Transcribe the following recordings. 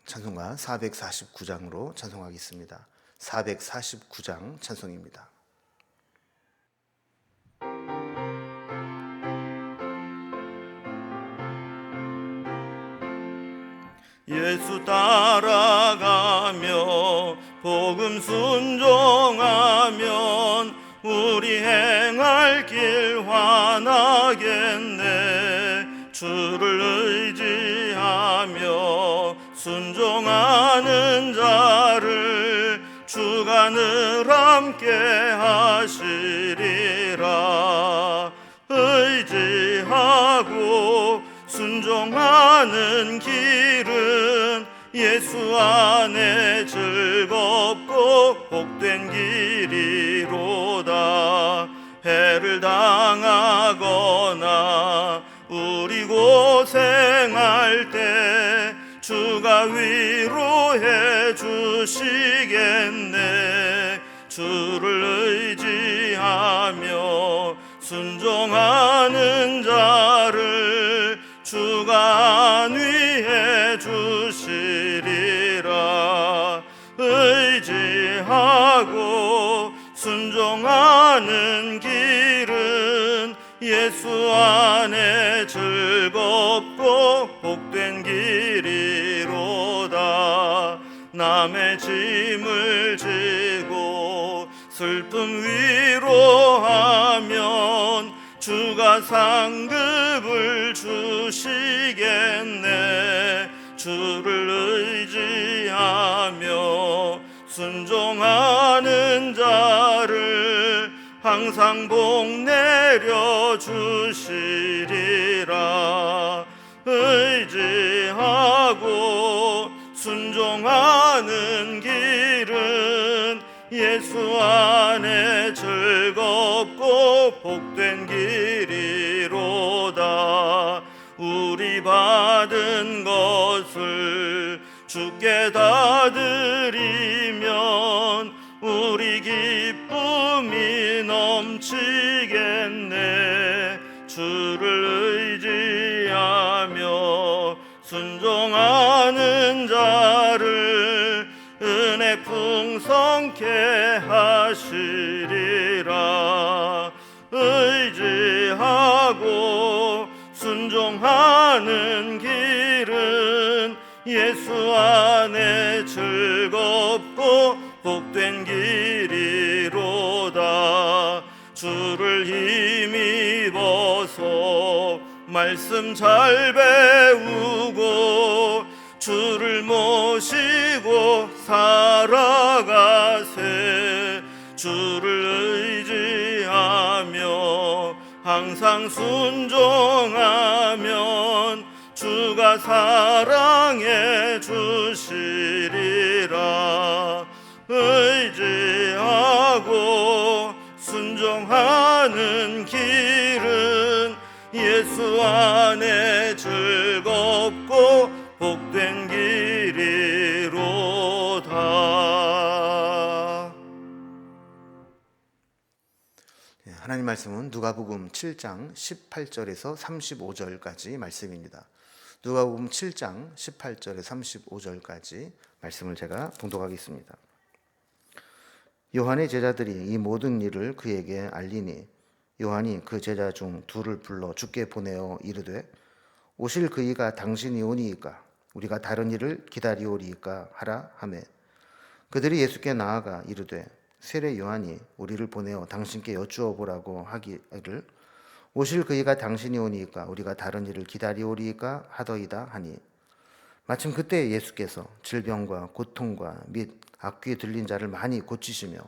찬송가 449장으로 찬송하겠습니다. 449장 찬송입니다. 예수 따라가며 복음 순종하면 우리 행할 길 환하겠네. 주를 의지하며 순종하는 자를 주가 늘 함께 하시리라. 의지하고 순종하는 길은 예수 안에 즐겁고 복된 길이로다. 해를 당하거나 우리 고생할 때 주가 위로해 주시겠네. 주를 의지하며 순종하는 자를 주가 안위해 주시리라. 의지하고 순종하는 길은 예수 안에 즐겁고 복된 길이로다. 남의 짐을 지고 슬픔 위로하면 주가 상급을 주시겠네. 주를 의지하며 순종하는 자를 항상 복 내려 주시리라. 의지하고 순종하는 길은 예수 안에 즐겁고 복된 길이로다. 우리 받은 것을 주께 다 드리면 우리 기쁨이 넘치겠네. 주를 의지하며 순종하는 자를 은혜 풍성케 하시리라. 의지하고 순종하는 길은 예수 안에 즐겁고 복된 길이로다. 주를 힘입어서 말씀 잘 배우고 주를 모시고 살아가세. 주를 의지하며 항상 순종하면 주가 사랑해 주시리라. 의지하고 순종하는 길은 예수 안에 즐겁고 복된 길이로다. 하나님 말씀은 누가복음 7장 18절에서 35절까지 말씀입니다. 누가복음 7장 18절에서 35절까지 말씀을 제가 봉독하겠습니다. 요한의 제자들이 이 모든 일을 그에게 알리니 요한이 그 제자 중 둘을 불러 주께 보내어 이르되 오실 그이가 당신이 오니이까 우리가 다른 일을 기다리오리이까 하라 하매 그들이 예수께 나아가 이르되 세례 요한이 우리를 보내어 당신께 여쭈어 보라고 하기를 오실 그이가 당신이 오니이까 우리가 다른 일을 기다리오리이까 하더이다 하니 마침 그때 예수께서 질병과 고통과 및 악귀 들린 자를 많이 고치시며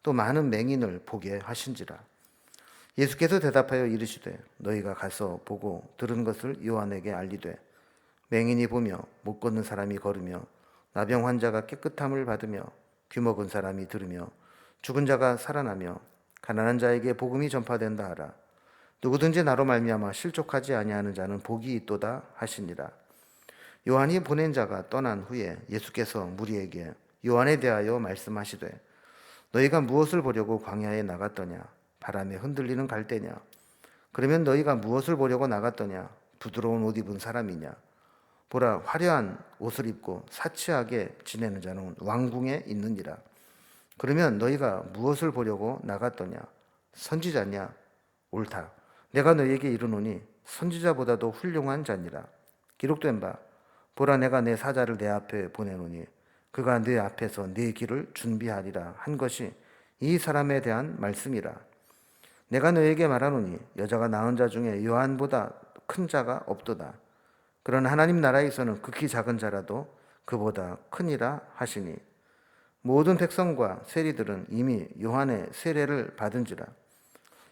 또 많은 맹인을 보게 하신지라. 예수께서 대답하여 이르시되 너희가 가서 보고 들은 것을 요한에게 알리되 맹인이 보며 못 걷는 사람이 걸으며 나병 환자가 깨끗함을 받으며 귀먹은 사람이 들으며 죽은 자가 살아나며 가난한 자에게 복음이 전파된다 하라. 누구든지 나로 말미암아 실족하지 아니하는 자는 복이 있도다 하시니라. 요한이 보낸 자가 떠난 후에 예수께서 무리에게 요한에 대하여 말씀하시되 너희가 무엇을 보려고 광야에 나갔더냐? 바람에 흔들리는 갈대냐? 그러면 너희가 무엇을 보려고 나갔더냐? 부드러운 옷 입은 사람이냐? 보라, 화려한 옷을 입고 사치하게 지내는 자는 왕궁에 있느니라. 그러면 너희가 무엇을 보려고 나갔더냐? 선지자냐? 옳다. 내가 너희에게 이르노니 선지자보다도 훌륭한 자니라. 기록된 바, 보라, 내가 내 사자를 내 앞에 보내노니 그가 네 앞에서 네 길을 준비하리라 한 것이 이 사람에 대한 말씀이라. 내가 너희에게 말하노니 여자가 낳은 자 중에 요한보다 큰 자가 없도다. 그러나 하나님 나라에서는 극히 작은 자라도 그보다 크니라 하시니 모든 백성과 세리들은 이미 요한의 세례를 받은지라.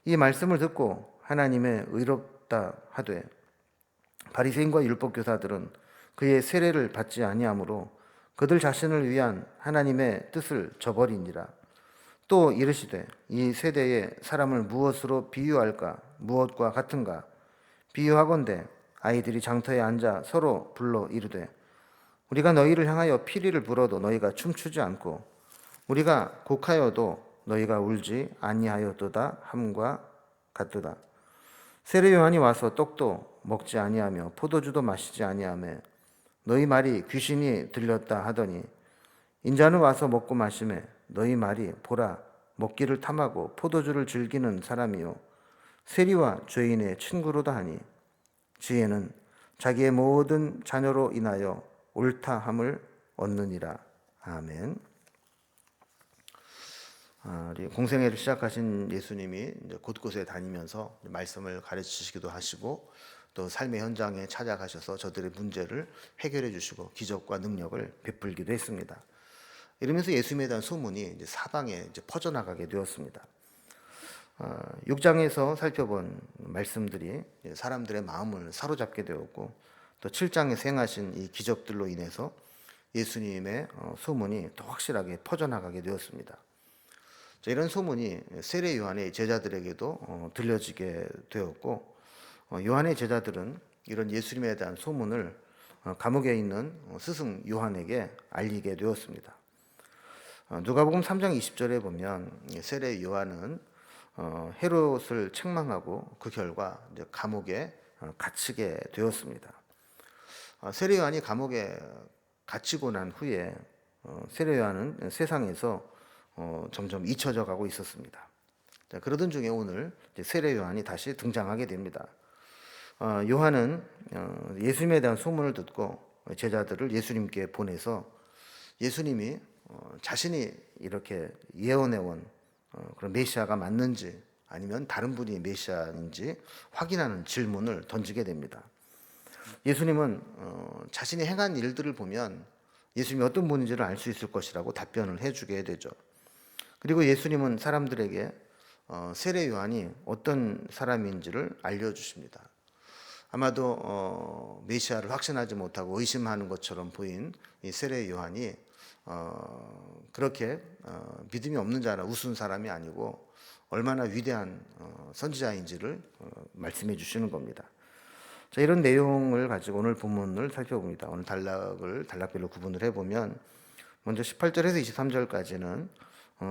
이 말씀을 듣고 하나님의 의롭다 하되 바리새인과 율법교사들은 그의 세례를 받지 아니하므로 그들 자신을 위한 하나님의 뜻을 저버리니라. 또 이르시되 이 세대의 사람을 무엇으로 비유할까? 무엇과 같은가? 비유하건대 아이들이 장터에 앉아 서로 불러 이르되 우리가 너희를 향하여 피리를 불어도 너희가 춤추지 않고 우리가 곡하여도 너희가 울지 아니하였도다 함과 같도다. 세례 요한이 와서 떡도 먹지 아니하며 포도주도 마시지 아니하며 너희 말이 귀신이 들렸다 하더니 인자는 와서 먹고 마시매 너희 말이 보라 먹기를 탐하고 포도주를 즐기는 사람이요 세리와 죄인의 친구로다 하니 지혜는 자기의 모든 자녀로 인하여 옳다함을 얻느니라. 아멘. 우리 공생애를 시작하신 예수님이 이제 곳곳에 다니면서 말씀을 가르치시기도 하시고 또 삶의 현장에 찾아가셔서 저들의 문제를 해결해 주시고 기적과 능력을 베풀기도 했습니다. 이러면서 예수님에 대한 소문이 이제 사방에 이제 퍼져나가게 되었습니다. 6장에서 살펴본 말씀들이 사람들의 마음을 사로잡게 되었고 또 7장에서 행하신 이 기적들로 인해서 예수님의 소문이 더 확실하게 퍼져나가게 되었습니다. 이런 소문이 세례 요한의 제자들에게도 들려지게 되었고 요한의 제자들은 이런 예수님에 대한 소문을 감옥에 있는 스승 요한에게 알리게 되었습니다. 누가복음 3장 20절에 보면 세례 요한은 헤롯을 책망하고 그 결과 이제 감옥에 갇히게 되었습니다. 세례 요한이 감옥에 갇히고 난 후에 세례 요한은 세상에서 점점 잊혀져 가고 있었습니다. 그러던 중에 오늘 세례 요한이 다시 등장하게 됩니다. 요한은 예수님에 대한 소문을 듣고 제자들을 예수님께 보내서 예수님이 자신이 이렇게 예언해온 그런 메시아가 맞는지 아니면 다른 분이 메시아인지 확인하는 질문을 던지게 됩니다. 예수님은 자신이 행한 일들을 보면 예수님이 어떤 분인지를 알 수 있을 것이라고 답변을 해주게 되죠. 그리고 예수님은 사람들에게 세례 요한이 어떤 사람인지를 알려주십니다. 아마도 메시아를 확신하지 못하고 의심하는 것처럼 보인 이 세례 요한이 그렇게 믿음이 없는 자나 우스운 사람이 아니고 얼마나 위대한 선지자인지를 말씀해 주시는 겁니다. 자, 이런 내용을 가지고 오늘 본문을 살펴봅니다. 오늘 단락별로 구분을 해보면 먼저 18절에서 23절까지는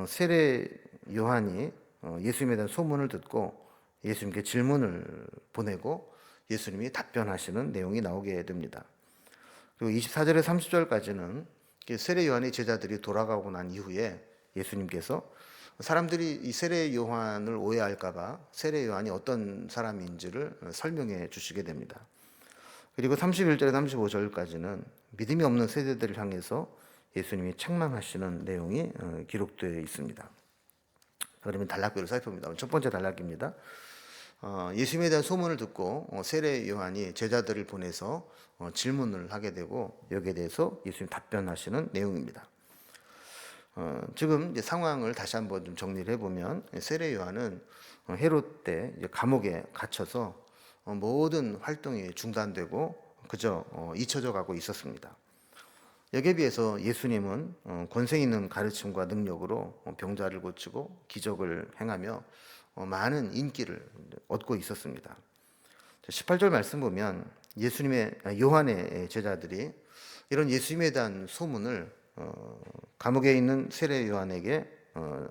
세례 요한이 예수님에 대한 소문을 듣고 예수님께 질문을 보내고 예수님이 답변하시는 내용이 나오게 됩니다. 그리고 24절에서 30절까지는 세례 요한의 제자들이 돌아가고 난 이후에 예수님께서 사람들이 이 세례 요한을 오해할까봐 세례 요한이 어떤 사람인지를 설명해 주시게 됩니다. 그리고 31절에서 35절까지는 믿음이 없는 세대들을 향해서 예수님이 책망하시는 내용이 기록되어 있습니다. 그러면 단락별로 살펴봅니다. 첫 번째 단락입니다. 예수님에 대한 소문을 듣고 세례 요한이 제자들을 보내서 질문을 하게 되고 여기에 대해서 예수님 답변하시는 내용입니다. 지금 이제 상황을 다시 한번 좀 정리를 해보면 세례 요한은 헤롯 때 감옥에 갇혀서 모든 활동이 중단되고 그저 잊혀져 가고 있었습니다. 여기에 비해서 예수님은 권세 있는 가르침과 능력으로 병자를 고치고 기적을 행하며 많은 인기를 얻고 있었습니다. 18절 말씀 보면 요한의 제자들이 이런 예수님에 대한 소문을 감옥에 있는 세례 요한에게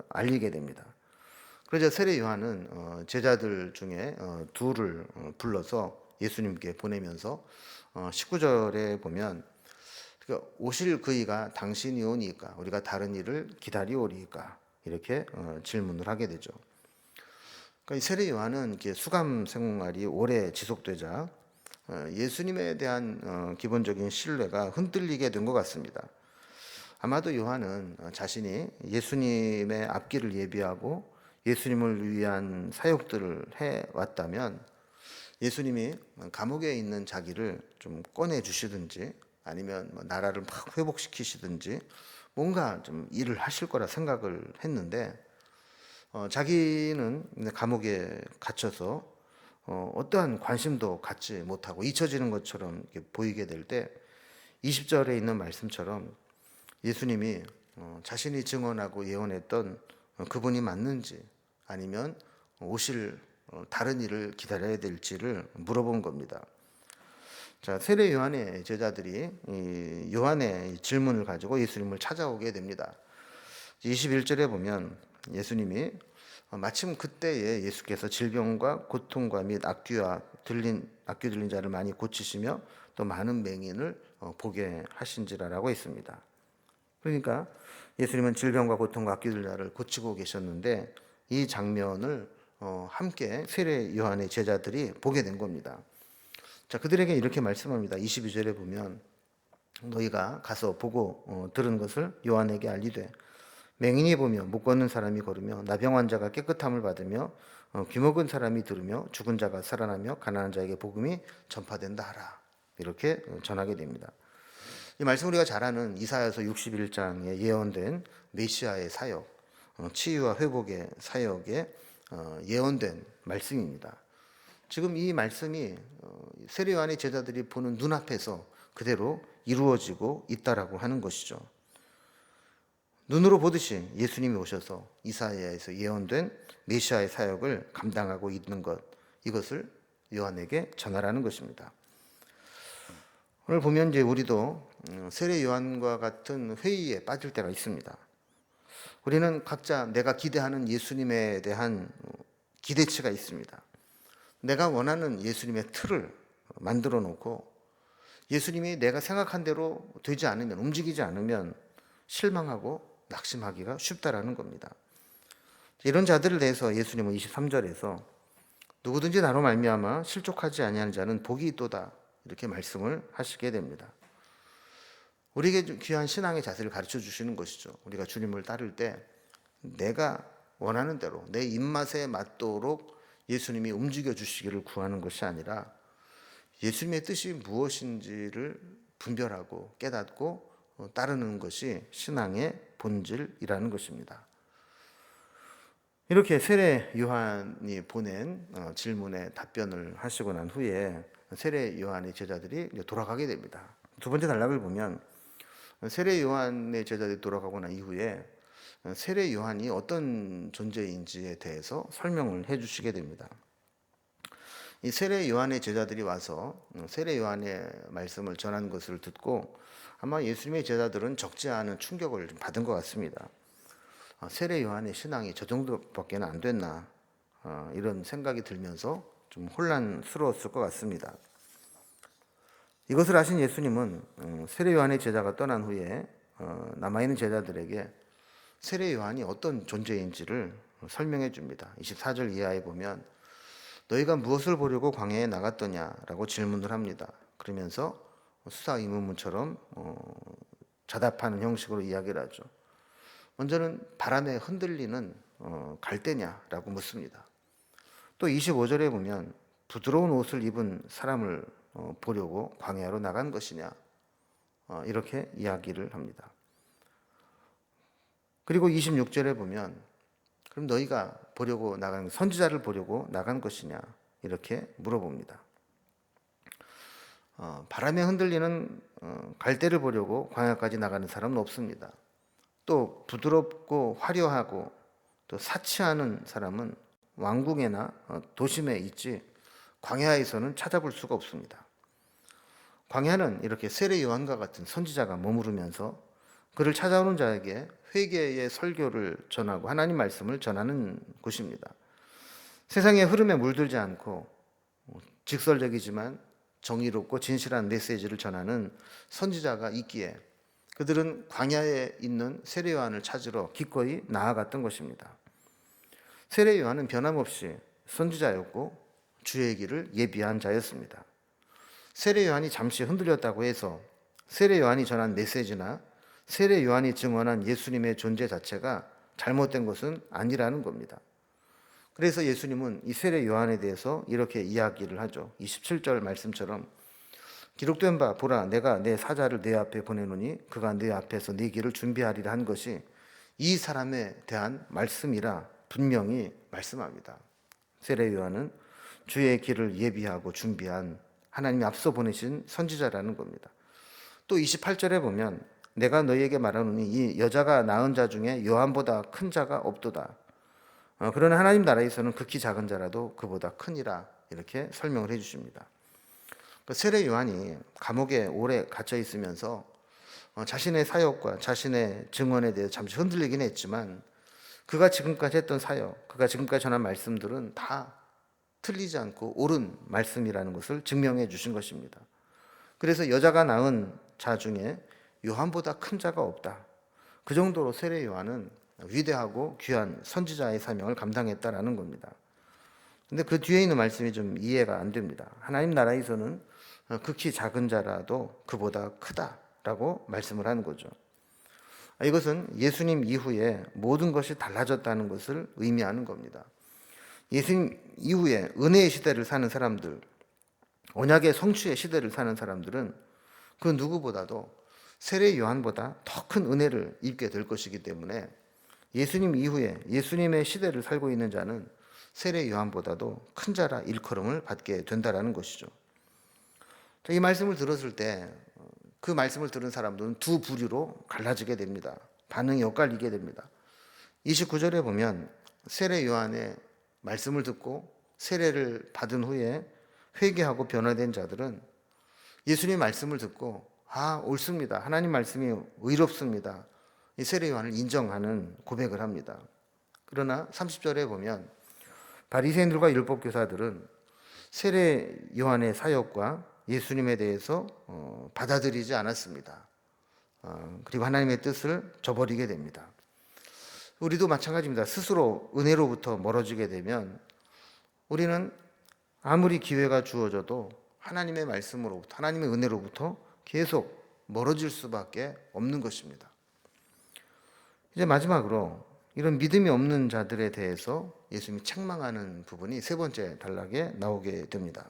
알리게 됩니다. 그러자 세례 요한은 제자들 중에 둘을 불러서 예수님께 보내면서 19절에 보면 오실 그이가 당신이 오니까 우리가 다른 일을 기다리오리이까 이렇게 질문을 하게 되죠. 그러니까 이 세례 요한은 이렇게 수감 생활이 오래 지속되자 예수님에 대한 기본적인 신뢰가 흔들리게 된 것 같습니다. 아마도 요한은 자신이 예수님의 앞길을 예비하고 예수님을 위한 사역들을 해왔다면 예수님이 감옥에 있는 자기를 좀 꺼내 주시든지 아니면 나라를 막 회복시키시든지 뭔가 좀 일을 하실 거라 생각을 했는데 자기는 감옥에 갇혀서 어떠한 관심도 갖지 못하고 잊혀지는 것처럼 보이게 될 때 20절에 있는 말씀처럼 예수님이 자신이 증언하고 예언했던 그분이 맞는지 아니면 오실 다른 일을 기다려야 될지를 물어본 겁니다. 자, 세례 요한의 제자들이 이 요한의 질문을 가지고 예수님을 찾아오게 됩니다. 21절에 보면 예수님이 마침 그때에 예수께서 질병과 고통과 및 악귀 들린 자를 많이 고치시며 또 많은 맹인을 보게 하신지라라고 했습니다. 그러니까 예수님은 질병과 고통과 악귀 들린 자를 고치고 계셨는데 이 장면을 함께 세례 요한의 제자들이 보게 된 겁니다. 자, 그들에게 이렇게 말씀합니다. 22절에 보면 너희가 가서 보고 들은 것을 요한에게 알리되 맹인이 보며 못 걷는 사람이 걸으며 나병 환자가 깨끗함을 받으며 귀먹은 사람이 들으며 죽은 자가 살아나며 가난한 자에게 복음이 전파된다 하라. 이렇게 전하게 됩니다. 이 말씀 우리가 잘 아는 이사야서 61장에 예언된 메시아의 사역, 치유와 회복의 사역에 예언된 말씀입니다. 지금 이 말씀이 세례 요한의 제자들이 보는 눈앞에서 그대로 이루어지고 있다라고 하는 것이죠. 눈으로 보듯이 예수님이 오셔서 이사야에서 예언된 메시아의 사역을 감당하고 있는 것, 이것을 요한에게 전하라는 것입니다. 오늘 보면 이제 우리도 세례 요한과 같은 회의에 빠질 때가 있습니다. 우리는 각자 내가 기대하는 예수님에 대한 기대치가 있습니다. 내가 원하는 예수님의 틀을 만들어 놓고 예수님이 내가 생각한 대로 되지 않으면, 움직이지 않으면 실망하고 낙심하기가 쉽다라는 겁니다. 이런 자들을 대해서 예수님은 23절에서 누구든지 나로 말미암아 실족하지 아니하는 자는 복이 있도다 이렇게 말씀을 하시게 됩니다. 우리에게 귀한 신앙의 자세를 가르쳐 주시는 것이죠. 우리가 주님을 따를 때 내가 원하는 대로 내 입맛에 맞도록 예수님이 움직여 주시기를 구하는 것이 아니라 예수님의 뜻이 무엇인지를 분별하고 깨닫고 따르는 것이 신앙의 본질이라는 것입니다. 이렇게 세례 요한이 보낸 질문에 답변을 하시고 난 후에 세례 요한의 제자들이 돌아가게 됩니다. 두 번째 단락을 보면 세례 요한의 제자들이 돌아가고 난 이후에 세례 요한이 어떤 존재인지에 대해서 설명을 해주시게 됩니다. 이 세례 요한의 제자들이 와서 세례 요한의 말씀을 전한 것을 듣고 아마 예수님의 제자들은 적지 않은 충격을 받은 것 같습니다. 세례 요한의 신앙이 저 정도밖에는 안 됐나 이런 생각이 들면서 좀 혼란스러웠을 것 같습니다. 이것을 아신 예수님은 세례 요한의 제자가 떠난 후에 남아있는 제자들에게 세례 요한이 어떤 존재인지를 설명해 줍니다. 24절 이하에 보면 너희가 무엇을 보려고 광야에 나갔더냐라고 질문을 합니다. 그러면서 수사의문문처럼 자답하는 형식으로 이야기를 하죠. 먼저는 바람에 흔들리는 갈대냐라고 묻습니다. 또 25절에 보면 부드러운 옷을 입은 사람을 보려고 광야로 나간 것이냐 이렇게 이야기를 합니다. 그리고 26절에 보면 그럼 너희가 보려고 나간 선지자를 보려고 나간 것이냐 이렇게 물어봅니다. 바람에 흔들리는 갈대를 보려고 광야까지 나가는 사람은 없습니다. 또 부드럽고 화려하고 또 사치하는 사람은 왕궁에나 도심에 있지 광야에서는 찾아볼 수가 없습니다. 광야는 이렇게 세례 요한과 같은 선지자가 머무르면서 그를 찾아오는 자에게 회개의 설교를 전하고 하나님 말씀을 전하는 곳입니다. 세상의 흐름에 물들지 않고 직설적이지만 정의롭고 진실한 메시지를 전하는 선지자가 있기에 그들은 광야에 있는 세례 요한을 찾으러 기꺼이 나아갔던 것입니다. 세례 요한은 변함없이 선지자였고 주의 길을 예비한 자였습니다. 세례 요한이 잠시 흔들렸다고 해서 세례 요한이 전한 메시지나 세례 요한이 증언한 예수님의 존재 자체가 잘못된 것은 아니라는 겁니다. 그래서 예수님은 이 세례 요한에 대해서 이렇게 이야기를 하죠. 27절 말씀처럼 기록된 바 보라 내가 내 사자를 내 앞에 보내노니 그가 내 앞에서 네 길을 준비하리라 한 것이 이 사람에 대한 말씀이라 분명히 말씀합니다. 세례 요한은 주의 길을 예비하고 준비한 하나님이 앞서 보내신 선지자라는 겁니다. 또 28절에 보면 내가 너희에게 말하노니 이 여자가 낳은 자 중에 요한보다 큰 자가 없도다. 그러나 하나님 나라에서는 극히 작은 자라도 그보다 크니라 이렇게 설명을 해주십니다. 세례 요한이 감옥에 오래 갇혀 있으면서 자신의 사역과 자신의 증언에 대해 잠시 흔들리긴 했지만 그가 지금까지 했던 사역, 그가 지금까지 전한 말씀들은 다 틀리지 않고 옳은 말씀이라는 것을 증명해 주신 것입니다. 그래서 여자가 낳은 자 중에 요한보다 큰 자가 없다. 그 정도로 세례 요한은 위대하고 귀한 선지자의 사명을 감당했다라는 겁니다. 근데 그 뒤에 있는 말씀이 좀 이해가 안 됩니다. 하나님 나라에서는 극히 작은 자라도 그보다 크다라고 말씀을 하는 거죠. 이것은 예수님 이후에 모든 것이 달라졌다는 것을 의미하는 겁니다. 예수님 이후에 은혜의 시대를 사는 사람들, 언약의 성취의 시대를 사는 사람들은 그 누구보다도 세례 요한보다 더 큰 은혜를 입게 될 것이기 때문에 예수님 이후에 예수님의 시대를 살고 있는 자는 세례 요한보다도 큰 자라 일컬음을 받게 된다라는 것이죠. 이 말씀을 들었을 때 그 말씀을 들은 사람들은 두 부류로 갈라지게 됩니다. 반응이 엇갈리게 됩니다. 29절에 보면 세례 요한의 말씀을 듣고 세례를 받은 후에 회개하고 변화된 자들은 예수님의 말씀을 듣고 옳습니다. 하나님 말씀이 의롭습니다. 이 세례 요한을 인정하는 고백을 합니다. 그러나 30절에 보면 바리새인들과 율법교사들은 세례 요한의 사역과 예수님에 대해서 받아들이지 않았습니다. 그리고 하나님의 뜻을 저버리게 됩니다. 우리도 마찬가지입니다. 스스로 은혜로부터 멀어지게 되면 우리는 아무리 기회가 주어져도 하나님의 말씀으로부터, 하나님의 은혜로부터 계속 멀어질 수밖에 없는 것입니다. 이제 마지막으로 이런 믿음이 없는 자들에 대해서 예수님이 책망하는 부분이 세 번째 단락에 나오게 됩니다.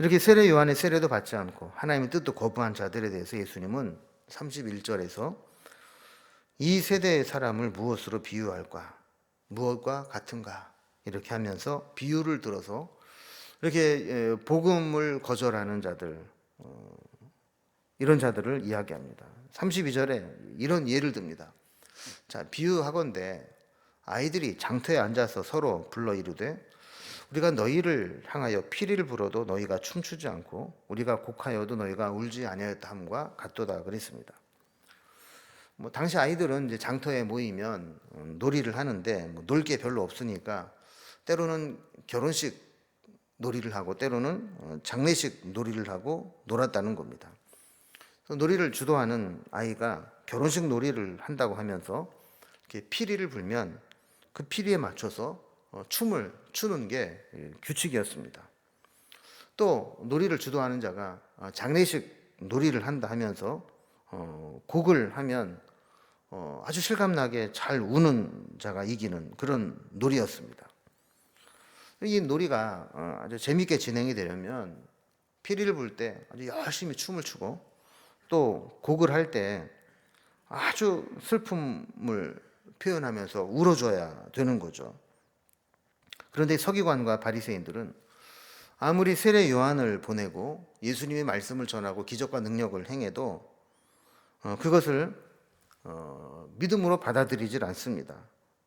이렇게 세례 요한의 세례도 받지 않고 하나님의 뜻도 거부한 자들에 대해서 예수님은 31절에서 이 세대의 사람을 무엇으로 비유할까? 무엇과 같은가? 이렇게 하면서 비유를 들어서 이렇게 복음을 거절하는 자들, 이런 자들을 이야기합니다. 32절에 이런 예를 듭니다. 자, 비유하건대 아이들이 장터에 앉아서 서로 불러 이르되 우리가 너희를 향하여 피리를 불어도 너희가 춤추지 않고 우리가 곡하여도 너희가 울지 아니하였다 함과 같도다 그랬습니다. 당시 아이들은 이제 장터에 모이면 놀이를 하는데 놀 게 별로 없으니까 때로는 결혼식 놀이를 하고 때로는 장례식 놀이를 하고 놀았다는 겁니다. 놀이를 주도하는 아이가 결혼식 놀이를 한다고 하면서 이렇게 피리를 불면 그 피리에 맞춰서 춤을 추는 게 규칙이었습니다. 또 놀이를 주도하는 자가 장례식 놀이를 한다 하면서 곡을 하면 아주 실감나게 잘 우는 자가 이기는 그런 놀이였습니다. 이 놀이가 아주 재미있게 진행이 되려면 피리를 불 때 아주 열심히 춤을 추고 또 곡을 할 때 아주 슬픔을 표현하면서 울어줘야 되는 거죠. 그런데 서기관과 바리새인들은 아무리 세례 요한을 보내고 예수님의 말씀을 전하고 기적과 능력을 행해도 그것을 믿음으로 받아들이질 않습니다.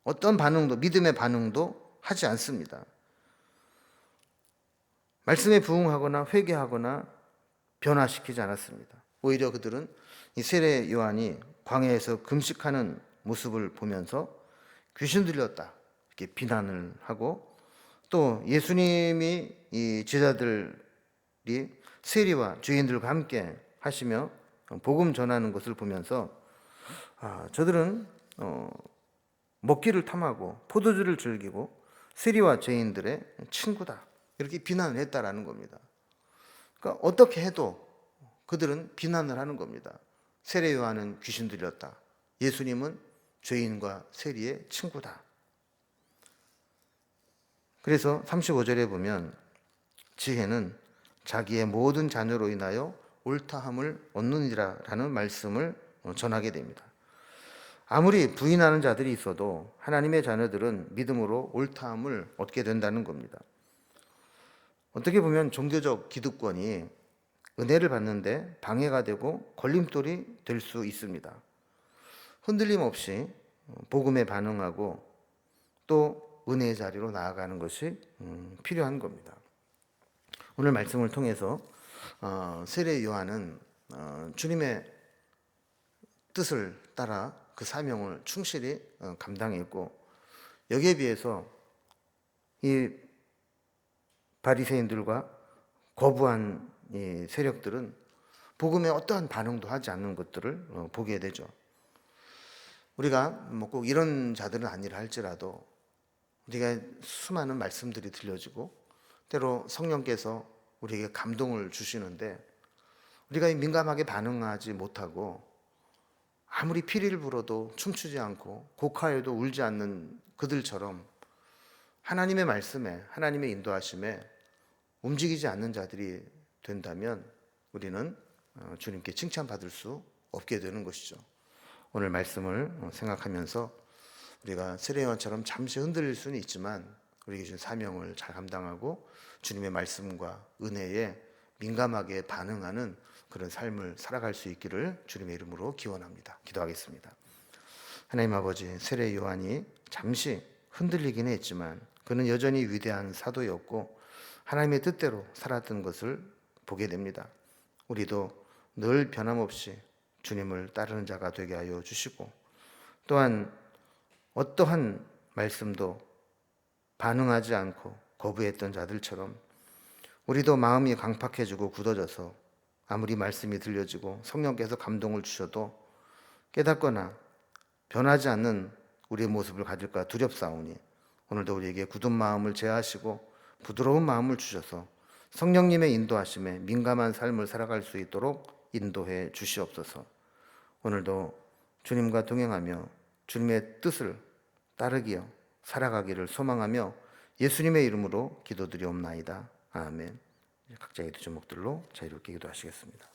어떤 반응도, 믿음의 반응도 하지 않습니다. 말씀에 부응하거나 회개하거나 변화시키지 않았습니다. 오히려 그들은 이 세례 요한이 광야에서 금식하는 모습을 보면서 귀신 들렸다 이렇게 비난을 하고 또 예수님이 이 제자들 세리와 죄인들과 함께 하시며 복음 전하는 것을 보면서 저들은 먹기를 탐하고 포도주를 즐기고 세리와 죄인들의 친구다, 이렇게 비난을 했다라는 겁니다. 그러니까 어떻게 해도 그들은 비난을 하는 겁니다. 세례 요한은 귀신 들렸다, 예수님은 죄인과 세리의 친구다. 그래서 35절에 보면 지혜는 자기의 모든 자녀로 인하여 옳다함을 얻느니라 라는 말씀을 전하게 됩니다. 아무리 부인하는 자들이 있어도 하나님의 자녀들은 믿음으로 옳다함을 얻게 된다는 겁니다. 어떻게 보면 종교적 기득권이 은혜를 받는데 방해가 되고 걸림돌이 될 수 있습니다. 흔들림 없이 복음에 반응하고 또 은혜의 자리로 나아가는 것이 필요한 겁니다. 오늘 말씀을 통해서 세례 요한은 주님의 뜻을 따라 그 사명을 충실히 감당했고, 여기에 비해서 이 바리새인들과 거부한 이 세력들은 복음에 어떠한 반응도 하지 않는 것들을 보게 되죠. 우리가 뭐 꼭 이런 자들은 아니라 할지라도 우리가 수많은 말씀들이 들려지고 때로 성령께서 우리에게 감동을 주시는데 우리가 민감하게 반응하지 못하고 아무리 피리를 불어도 춤추지 않고 곡하여도 울지 않는 그들처럼 하나님의 말씀에, 하나님의 인도하심에 움직이지 않는 자들이 된다면 우리는 주님께 칭찬받을 수 없게 되는 것이죠. 오늘 말씀을 생각하면서 우리가 세례 요한처럼 잠시 흔들릴 수는 있지만 우리에게 주신 사명을 잘 감당하고 주님의 말씀과 은혜에 민감하게 반응하는 그런 삶을 살아갈 수 있기를 주님의 이름으로 기원합니다. 기도하겠습니다. 하나님 아버지, 세례 요한이 잠시 흔들리긴 했지만 그는 여전히 위대한 사도였고 하나님의 뜻대로 살았던 것을 보게 됩니다. 우리도 늘 변함없이 주님을 따르는 자가 되게 하여 주시고 또한 어떠한 말씀도 반응하지 않고 거부했던 자들처럼 우리도 마음이 강팍해지고 굳어져서 아무리 말씀이 들려지고 성령께서 감동을 주셔도 깨닫거나 변하지 않는 우리의 모습을 가질까 두렵사오니 오늘도 우리에게 굳은 마음을 제하시고 부드러운 마음을 주셔서 성령님의 인도하심에 민감한 삶을 살아갈 수 있도록 인도해 주시옵소서. 오늘도 주님과 동행하며 주님의 뜻을 따르기요 살아가기를 소망하며 예수님의 이름으로 기도드리옵나이다. 아멘. 각자의 두 제목들로 자유롭게 기도하시겠습니다.